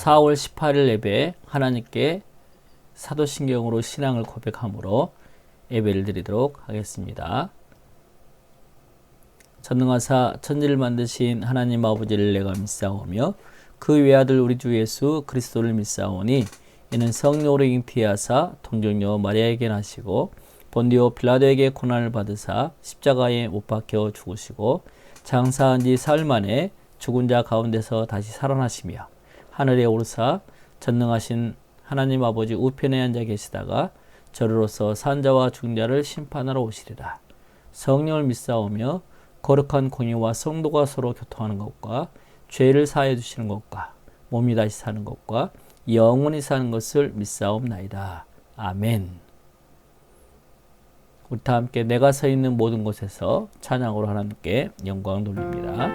4월 18일 예배 하나님께 사도신경으로 신앙을 고백함으로 예배를 드리도록 하겠습니다. 전능하사 천지를 만드신 하나님 아버지를 내가 믿사오며 그 외아들 우리 주 예수 그리스도를 믿사오니 이는 성령으로 잉태하사 동정녀 마리아에게 나시고 본디오 빌라도에게 고난을 받으사 십자가에 못 박혀 죽으시고 장사한 지 사흘 만에 죽은 자 가운데서 다시 살아나시며 하늘에 오르사 전능하신 하나님 아버지 우편에 앉아 계시다가 저리로서 산자와 중자를 심판하러 오시리라. 성령을 믿사오며 거룩한 공의와 성도가 서로 교통하는 것과 죄를 사하여 주시는 것과 몸이 다시 사는 것과 영원히 사는 것을 믿사옵나이다. 아멘. 우리 다 함께 내가 서 있는 모든 곳에서 찬양으로 하나님께 영광 돌립니다.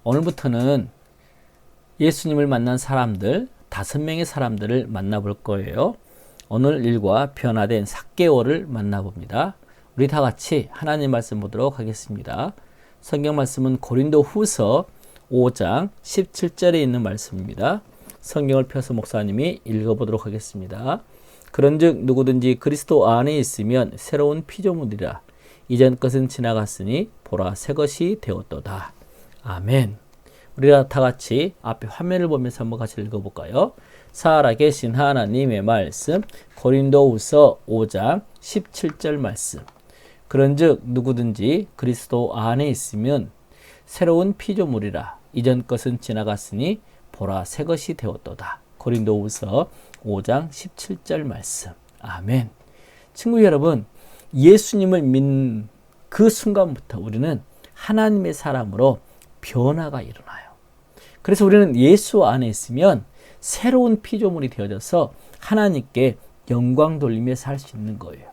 오늘부터는 예수님을 만난 사람들 5명의 사람들을 만나볼 거예요. 오늘 일과 변화된 삭개오를 만나봅니다. 우리 다 같이 하나님 말씀 보도록 하겠습니다. 성경 말씀은 고린도 후서 5장 17절에 있는 말씀입니다. 성경을 펴서 목사님이 읽어보도록 하겠습니다. 그런즉 누구든지 그리스도 안에 있으면 새로운 피조물이라. 이전 것은 지나갔으니 보라 새 것이 되었도다. 아멘. 우리가 다 같이 앞에 화면을 보면서 한번 같이 읽어볼까요? 살아계신 하나님의 말씀, 고린도후서 5장 17절 말씀. 그런즉 누구든지 그리스도 안에 있으면 새로운 피조물이라. 이전 것은 지나갔으니 보라 새 것이 되었도다. 고린도후서 5장 17절 말씀. 아멘. 친구 여러분, 예수님을 믿는 그 순간부터 우리는 하나님의 사람으로 변화가 일어나요. 그래서 우리는 예수 안에 있으면 새로운 피조물이 되어져서 하나님께 영광 돌리며 살 수 있는 거예요.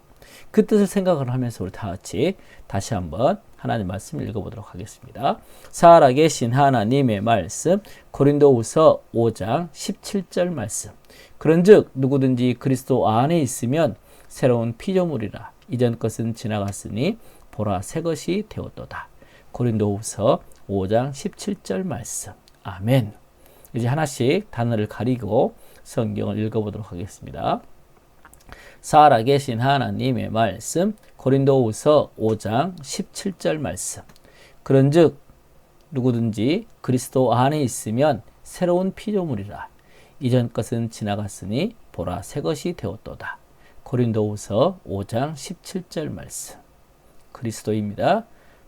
그 뜻을 생각을 하면서 우리 다 같이 다시 한번 하나님 말씀 읽어보도록 하겠습니다. 살아계신 하나님의 말씀, 고린도후서 5장 17절 말씀. 그런즉 누구든지 그리스도 안에 있으면 새로운 피조물이라. 이전 것은 지나갔으니 보라 새 것이 되었도다. 고린도후서 5장 17절 말씀. 아멘. 이제 하나씩 단어를 가리고 성경을 읽어보도록 하겠습니다. 살아계신 하나님의 말씀, 고린도후서 5장 17절 말씀. 그런즉 누구든지 그리스도 안에 있으면 새로운 피조물이라. 이전 것은 지나갔으니 보라 새 것이 되었도다. 고린도후서 5장 17절 말씀. 그리스도입니다.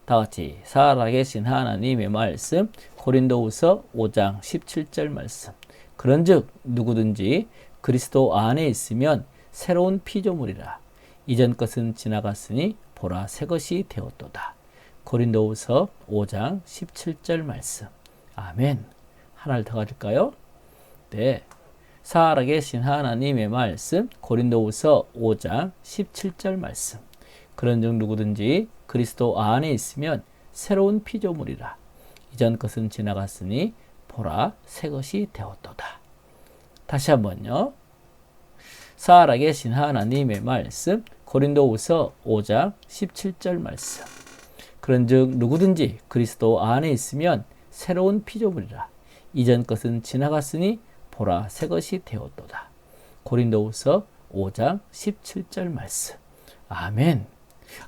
다 같이 살아계신 하나님의 말씀 고린도후서 5장 17절 말씀. 그런즉 누구든지 그리스도 안에 있으면 새로운 피조물이라. 이전 것은 지나갔으니 보라 새 것이 되었도다. 고린도후서 5장 17절 말씀. 아멘. 하나를 더 가질까요? 네. 살아계신 하나님의 말씀 고린도후서 5장 17절 말씀. 그런즉 누구든지 그리스도 안에 있으면 새로운 피조물이라. 이전 것은 지나갔으니 보라 새 것이 되었도다. 다시 한번요. 살아계신 하나님의 말씀 고린도후서 5장 17절 말씀. 그런즉 누구든지 그리스도 안에 있으면 새로운 피조물이라. 이전 것은 지나갔으니 보라 새 것이 되었도다. 고린도후서 5장 17절 말씀. 아멘.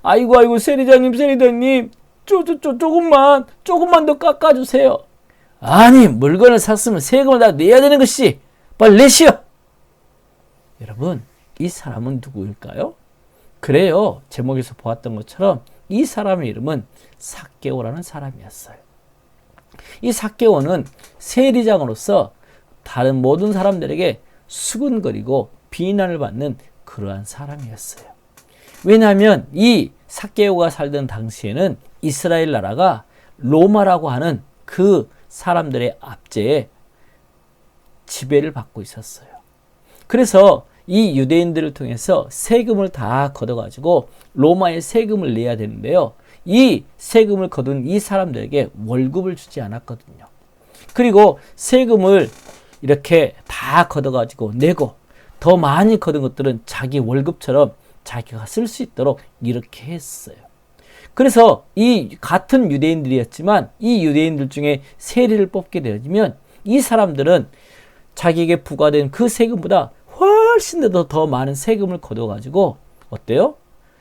아이고 세리장님 조금만 더 깎아주세요. 아니 물건을 샀으면 세금을 다 내야 되는 것이 빨리 내시오. 여러분 이 사람은 누구일까요? 그래요. 제목에서 보았던 것처럼 이 사람의 이름은 삭개오라는 사람이었어요. 이 삭개오는 세리장으로서 다른 모든 사람들에게 수군거리고 비난을 받는 그러한 사람이었어요. 왜냐하면 이 삭개오가 살던 당시에는 이스라엘 나라가 로마라고 하는 그 사람들의 압제에 지배를 받고 있었어요. 그래서 이 유대인들을 통해서 세금을 다 걷어가지고 로마에 세금을 내야 되는데요. 이 세금을 거둔 이 사람들에게 월급을 주지 않았거든요. 그리고 세금을 이렇게 다 걷어가지고 내고 더 많이 거둔 것들은 자기 월급처럼 자기가 쓸 수 있도록 이렇게 했어요. 그래서 이 같은 유대인들이었지만 이 유대인들 중에 세리를 뽑게 되어지면 이 사람들은 자기에게 부과된 그 세금보다 훨씬 더 많은 세금을 거둬가지고 어때요?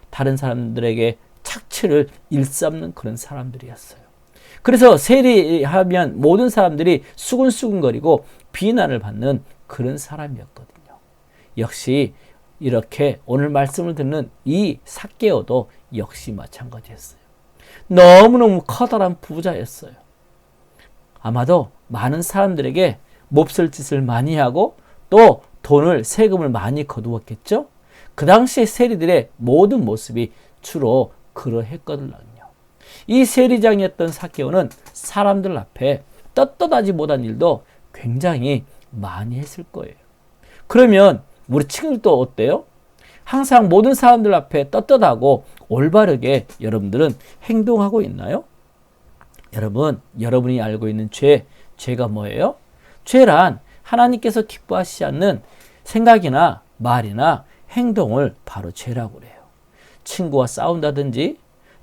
다른 사람들에게 착취를 일삼는 그런 사람들이었어요. 그래서 세리하면 모든 사람들이 수근수근거리고 비난을 받는 그런 사람이었거든요. 역시 이렇게 오늘 말씀을 듣는 이 삭개오도 역시 마찬가지였어요. 너무너무 커다란 부자였어요. 아마도 많은 사람들에게 몹쓸 짓을 많이 하고 또 돈을 세금을 많이 거두었겠죠. 그 당시에 세리들의 모든 모습이 주로 그러했거든요. 이 세리장이었던 삭개오는 사람들 앞에 떳떳하지 못한 일도 굉장히 많이 했을 거예요. 그러면 우리 친구들도 어때요? 항상 모든 사람들 앞에 떳떳하고 올바르게 여러분들은 행동하고 있나요? 여러분, 여러분이 알고 있는 죄가 뭐예요? 죄란 하나님께서 기뻐하시지 않는 생각이나 말이나 행동을 바로 죄라고 그래요. 친구와 싸운다든지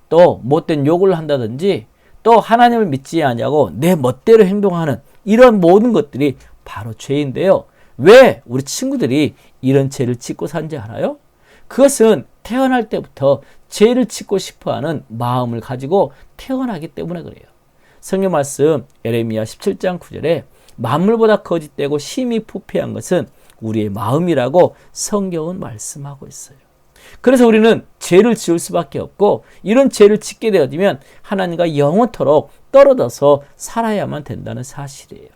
또 못된 욕을 한다든지 또 하나님을 믿지 않냐고 내 멋대로 행동하는 이런 모든 것들이 바로 죄인데요. 왜 우리 친구들이 이런 죄를 짓고 산지 알아요? 그것은 태어날 때부터 죄를 짓고 싶어하는 마음을 가지고 태어나기 때문에 그래요. 성경 말씀 예레미야 17장 9절에 만물보다 거짓되고 심히 부패한 것은 우리의 마음이라고 성경은 말씀하고 있어요. 그래서 우리는 죄를 지을 수밖에 없고 이런 죄를 짓게 되어지면 하나님과 영원토록 떨어져서 살아야만 된다는 사실이에요.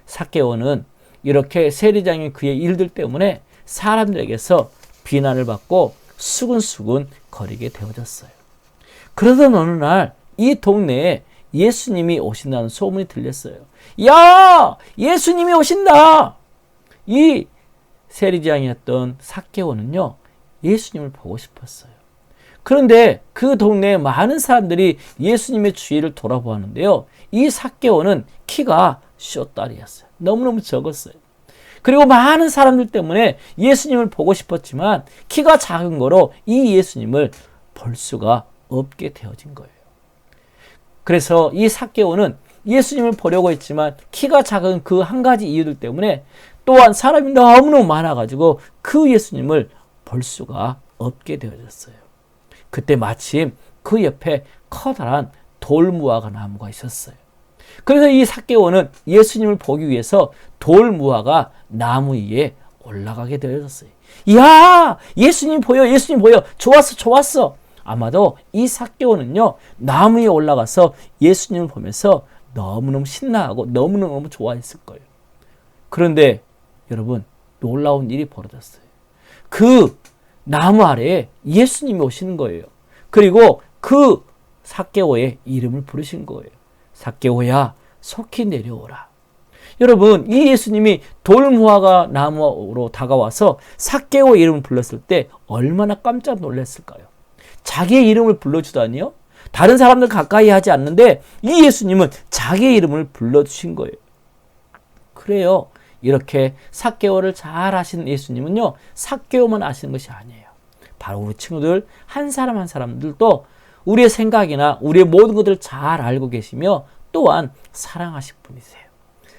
삭개오는 이렇게 세리장인 그의 일들 때문에 사람들에게서 비난을 받고 수근수근 거리게 되어졌어요. 그러던 어느 날 이 동네에 예수님이 오신다는 소문이 들렸어요. 야! 예수님이 오신다! 이 세리장이었던 삭개오는요, 예수님을 보고 싶었어요. 그런데 그 동네에 많은 사람들이 예수님의 주위를 돌아보았는데요. 이 삭개오는 키가 숏다리였어요. 너무너무 적었어요. 그리고 많은 사람들 때문에 예수님을 보고 싶었지만 키가 작은 거로 이 예수님을 볼 수가 없게 되어진 거예요. 그래서 이 삭개오는 예수님을 보려고 했지만 키가 작은 그 한 가지 이유들 때문에 또한 사람이 너무너무 많아가지고 그 예수님을 볼 수가 없게 되어졌어요. 그때 마침 그 옆에 커다란 돌무화과 나무가 있었어요. 그래서 이 삭개오는 예수님을 보기 위해서 돌무화과 나무 위에 올라가게 되어졌어요. 이야! 예수님 보여! 예수님 보여! 좋았어! 좋았어! 아마도 이 삭개오는요, 나무 위에 올라가서 예수님을 보면서 너무너무 신나하고 너무너무 좋아했을 거예요. 그런데 여러분, 놀라운 일이 벌어졌어요. 그 나무 아래에 예수님이 오시는 거예요. 그리고 그 삭개오의 이름을 부르신 거예요. 삭개오야, 속히 내려오라. 여러분, 이 예수님이 돌무화과 나무로 다가와서 삭개오의 이름을 불렀을 때 얼마나 깜짝 놀랐을까요? 자기의 이름을 불러주다니요? 다른 사람들 가까이 하지 않는데 이 예수님은 자기의 이름을 불러주신 거예요. 그래요. 이렇게 삭개오를 잘 아시는 예수님은요, 삭개오만 아시는 것이 아니에요. 바로 우리 친구들 한 사람 한 사람들도 우리의 생각이나 우리의 모든 것들을 잘 알고 계시며 또한 사랑하실 분이세요.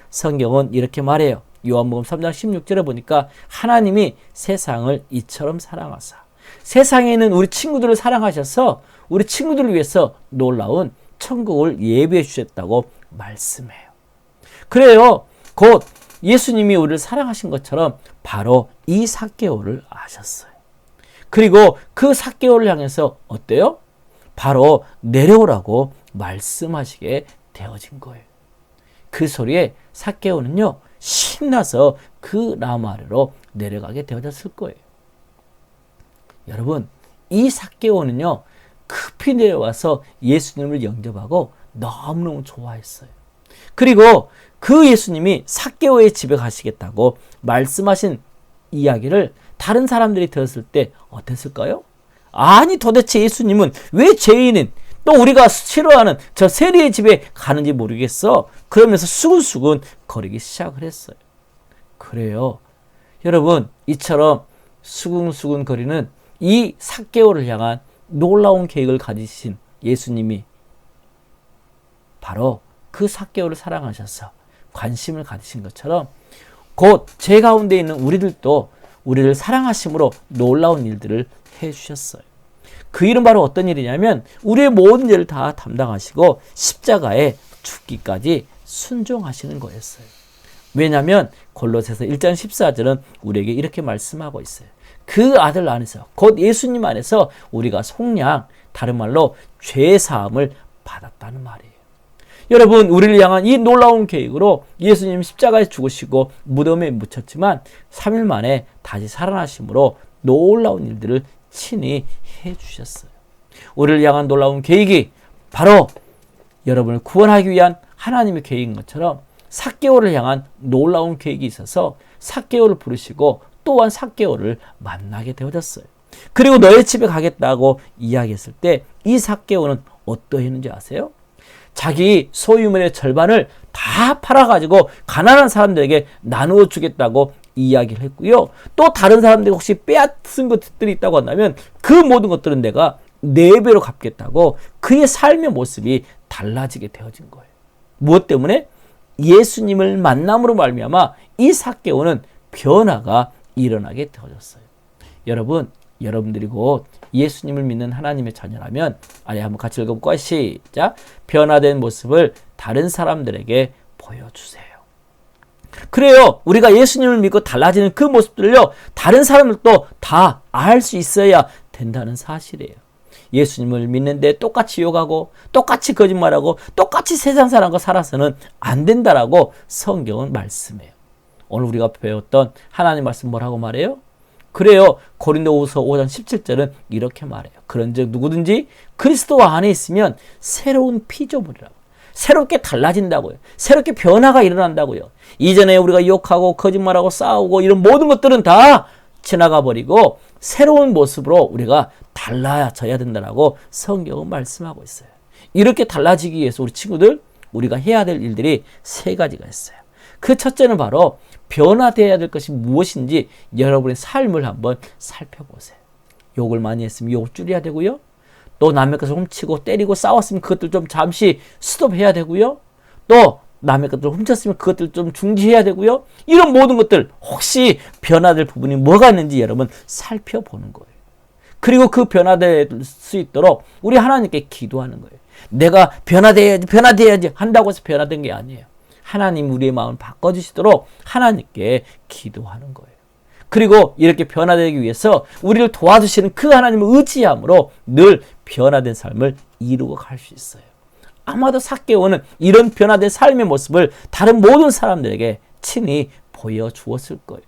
성경은 이렇게 말해요. 요한복음 3장 16절에 보니까 하나님이 세상을 이처럼 사랑하사, 세상에 있는 우리 친구들을 사랑하셔서 우리 친구들을 위해서 놀라운 천국을 예비해 주셨다고 말씀해요. 그래요. 곧 예수님이 우리를 사랑하신 것처럼 바로 이 삭개오를 아셨어요. 그리고 그 삭개오를 향해서 어때요? 바로 내려오라고 말씀하시게 되어진 거예요. 그 소리에 삭개오는요, 신나서 그 나무 아래로 내려가게 되어졌을 거예요. 여러분, 이 삭개오는요, 급히 내려와서 예수님을 영접하고 너무너무 좋아했어요. 그리고 그 예수님이 삭개오의 집에 가시겠다고 말씀하신 이야기를 다른 사람들이 들었을 때 어땠을까요? 아니, 도대체 예수님은 왜 죄인인, 또 우리가 싫어하는 저 세리의 집에 가는지 모르겠어. 그러면서 수근수근 거리기 시작을 했어요. 그래요. 여러분, 이처럼 수근수근 거리는 이 삭개오를 향한 놀라운 계획을 가지신 예수님이 바로 그 삭개오를 사랑하셔서 관심을 가지신 것처럼 곧 제 가운데 있는 우리들도 우리를 사랑하심으로 놀라운 일들을 해주셨어요. 그 일은 바로 어떤 일이냐면 우리의 모든 죄를 다 담당하시고 십자가에 죽기까지 순종하시는 거였어요. 왜냐하면 골로새서 1장 14절은 우리에게 이렇게 말씀하고 있어요. 그 아들 안에서, 곧 예수님 안에서 우리가 속량, 다른 말로 죄사함을 받았다는 말이에요. 여러분, 우리를 향한 이 놀라운 계획으로 예수님 십자가에 죽으시고 무덤에 묻혔지만 3일 만에 다시 살아나심으로 놀라운 일들을 친히 해주셨어요. 우리를 향한 놀라운 계획이 바로 여러분을 구원하기 위한 하나님의 계획인 것처럼 삭개오를 향한 놀라운 계획이 있어서 삭개오를 부르시고 또한 삭개오를 만나게 되어졌어요. 그리고 너의 집에 가겠다고 이야기했을 때 이 삭개오는 어떠했는지 아세요? 자기 소유물의 절반을 다 팔아가지고 가난한 사람들에게 나누어 주겠다고 이야기를 했고요. 또 다른 사람들이 혹시 빼앗은 것들이 있다고 한다면 그 모든 것들은 내가 4배로 갚겠다고 그의 삶의 모습이 달라지게 되어진 거예요. 무엇 때문에? 예수님을 만남으로 말미암아 이 삭개오는 변화가 일어나게 되어졌어요. 여러분, 여러분들이 곧 예수님을 믿는 하나님의 자녀라면 아래 한번 같이 읽어볼까요? 시작. 변화된 모습을 다른 사람들에게 보여주세요. 그래요. 우리가 예수님을 믿고 달라지는 그 모습들을요, 다른 사람들도 다 알 수 있어야 된다는 사실이에요. 예수님을 믿는데 똑같이 욕하고 똑같이 거짓말하고 똑같이 세상 사람과 살아서는 안 된다라고 성경은 말씀해요. 오늘 우리가 배웠던 하나님 말씀 뭐라고 말해요? 그래요. 고린도후서 5장 17절은 이렇게 말해요. 그런즉 누구든지 그리스도 안에 있으면 새로운 피조물이라고. 새롭게 달라진다고요. 새롭게 변화가 일어난다고요. 이전에 우리가 욕하고 거짓말하고 싸우고 이런 모든 것들은 다 지나가 버리고 새로운 모습으로 우리가 달라져야 된다라고 성경은 말씀하고 있어요. 이렇게 달라지기 위해서 우리 친구들, 우리가 해야 될 일들이 3가지가 있어요. 그 첫째는 바로 변화되어야 될 것이 무엇인지 여러분의 삶을 한번 살펴보세요. 욕을 많이 했으면 욕을 줄여야 되고요. 또 남의 것을 훔치고 때리고 싸웠으면 그것들 좀 잠시 스톱해야 되고요. 또 남의 것들을 훔쳤으면 그것들 좀 중지해야 되고요. 이런 모든 것들 혹시 변화될 부분이 뭐가 있는지 여러분 살펴보는 거예요. 그리고 그 변화될 수 있도록 우리 하나님께 기도하는 거예요. 내가 변화돼야지 한다고 해서 변화된 게 아니에요. 하나님 우리의 마음을 바꿔주시도록 하나님께 기도하는 거예요. 그리고 이렇게 변화되기 위해서 우리를 도와주시는 그 하나님을 의지함으로 늘 변화된 삶을 이루어 갈 수 있어요. 아마도 삭개오는 이런 변화된 삶의 모습을 다른 모든 사람들에게 친히 보여주었을 거예요.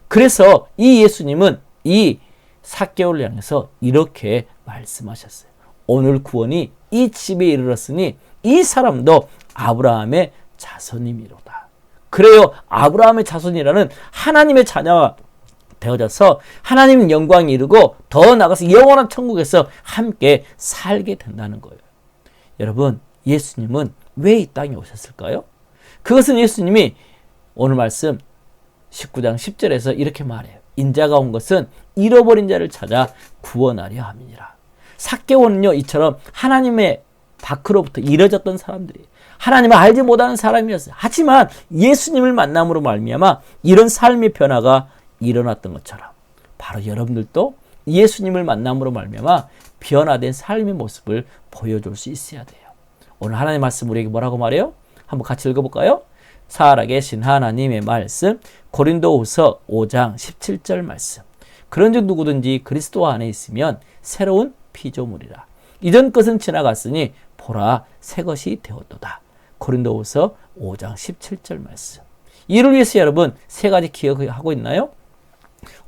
그래서 이 예수님은 이 삭개오를 향해서 이렇게 말씀하셨어요. 오늘 구원이 이 집에 이르렀으니 이 사람도 아브라함의 자손이미로다. 그래요. 아브라함의 자손이라는 하나님의 자녀가 되어져서 하나님 영광이 이루고 더 나아가서 영원한 천국에서 함께 살게 된다는 거예요. 여러분, 예수님은 왜 이 땅에 오셨을까요? 그것은 예수님이 오늘 말씀 19장 10절에서 이렇게 말해요. 인자가 온 것은 잃어버린 자를 찾아 구원하려 함이니라. 삭개오는요, 이처럼 하나님의 밖으로부터 잃어졌던 사람들이 하나님을 알지 못하는 사람이었어요. 하지만 예수님을 만남으로 말미암아 이런 삶의 변화가 일어났던 것처럼 바로 여러분들도 예수님을 만남으로 말미암아 변화된 삶의 모습을 보여줄 수 있어야 돼요. 오늘 하나님의 말씀 우리에게 뭐라고 말해요? 한번 같이 읽어볼까요? 살아계신 하나님의 말씀, 고린도후서 5장 17절 말씀. 그런즉 누구든지 그리스도 안에 있으면 새로운 피조물이라. 이전 것은 지나갔으니 보라 새 것이 되었도다. 고린도후서 5장 17절 말씀. 이를 위해서 여러분 세 가지 기억하고 있나요?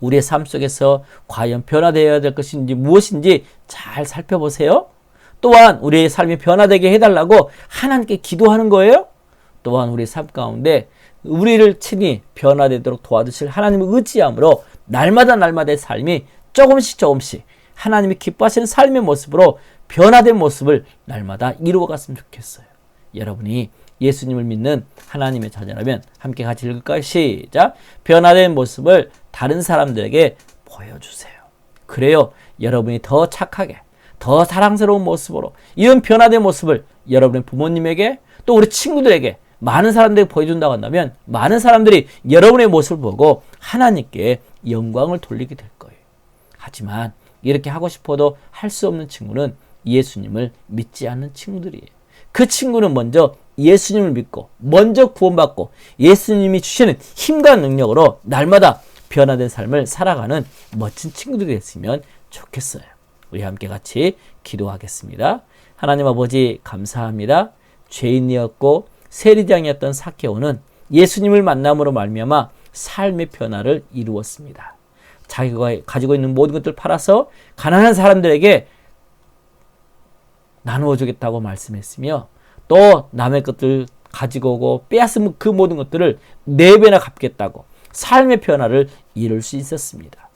우리의 삶 속에서 과연 변화되어야 될 것인지 무엇인지 잘 살펴보세요. 또한 우리의 삶이 변화되게 해달라고 하나님께 기도하는 거예요. 또한 우리의 삶 가운데 우리를 친히 변화되도록 도와주실 하나님을 의지함으로 날마다의 삶이 조금씩 하나님이 기뻐하시는 삶의 모습으로 변화된 모습을 날마다 이루어갔으면 좋겠어요. 여러분이 예수님을 믿는 하나님의 자녀라면 함께 같이 읽을까요? 시작! 변화된 모습을 다른 사람들에게 보여주세요. 그래요. 여러분이 더 착하게, 더 사랑스러운 모습으로 이런 변화된 모습을 여러분의 부모님에게 또 우리 친구들에게 많은 사람들에게 보여준다고 한다면 많은 사람들이 여러분의 모습을 보고 하나님께 영광을 돌리게 될 거예요. 하지만 이렇게 하고 싶어도 할 수 없는 친구는 예수님을 믿지 않는 친구들이에요. 그 친구는 먼저 예수님을 믿고 먼저 구원받고 예수님이 주시는 힘과 능력으로 날마다 변화된 삶을 살아가는 멋진 친구들이 됐으면 좋겠어요. 우리 함께 같이 기도하겠습니다. 하나님 아버지 감사합니다. 죄인이었고 세리장이었던 삭개오는 예수님을 만남으로 말미암아 삶의 변화를 이루었습니다. 자기가 가지고 있는 모든 것들을 팔아서 가난한 사람들에게 나누어 주겠다고 말씀했으며 또 남의 것들 가지고 오고 빼앗으면 그 모든 것들을 4배나 갚겠다고 삶의 변화를 이룰 수 있었습니다.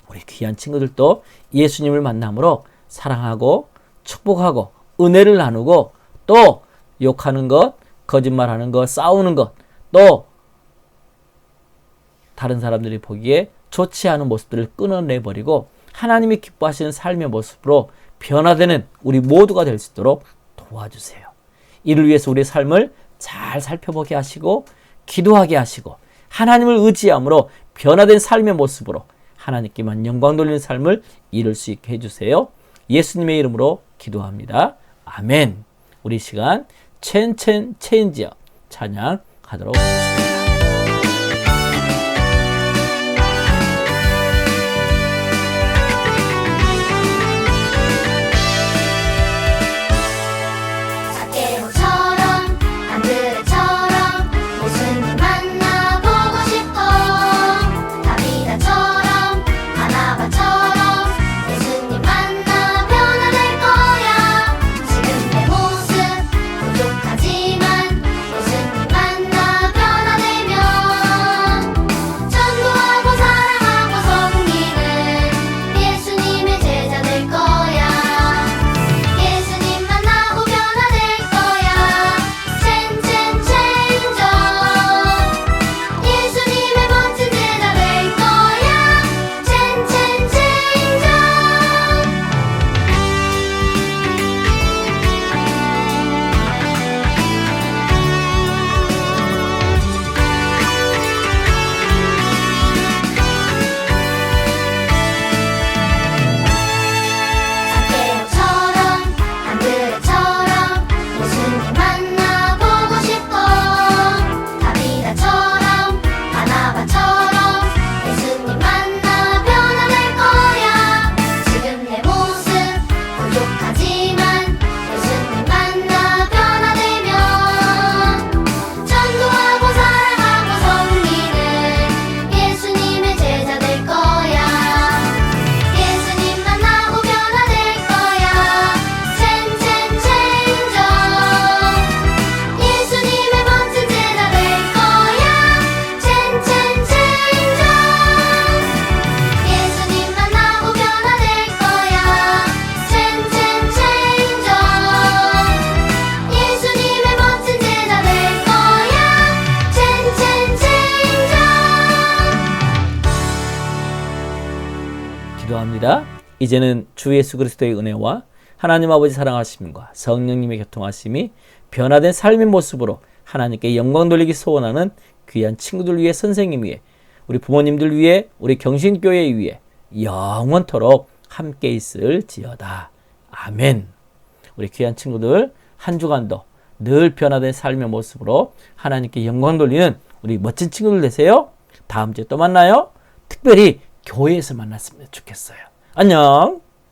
우리 귀한 친구들도 예수님을 만남으로 사랑하고 축복하고 은혜를 나누고 또 욕하는 것, 거짓말하는 것, 싸우는 것, 또 다른 사람들이 보기에 좋지 않은 모습들을 끊어내버리고 하나님이 기뻐하시는 삶의 모습으로 변화되는 우리 모두가 될 수 있도록 도와주세요. 이를 위해서 우리의 삶을 잘 살펴보게 하시고 기도하게 하시고 하나님을 의지함으로 변화된 삶의 모습으로 하나님께만 영광 돌리는 삶을 이룰 수 있게 해주세요. 예수님의 이름으로 기도합니다. 아멘. 우리 시간 체인지어 찬양 가도록 하겠습니다. 지금 내 모습 부족하지만 예수님 만나 변화될 이제는 주 예수 그리스도의 은혜와 하나님 아버지 사랑하심과 성령님의 교통하심이 변화된 삶의 모습으로 하나님께 영광 돌리기 소원하는 귀한 친구들 위해, 선생님 위해, 우리 부모님들 위해, 우리 경신교회 위해 영원토록 함께 있을지어다. 아멘. 우리 귀한 친구들 한 주간도 늘 변화된 삶의 모습으로 하나님께 영광 돌리는 우리 멋진 친구들 되세요. 다음 주에 또 만나요. 특별히 교회에서 만났으면 좋겠어요. 안녕.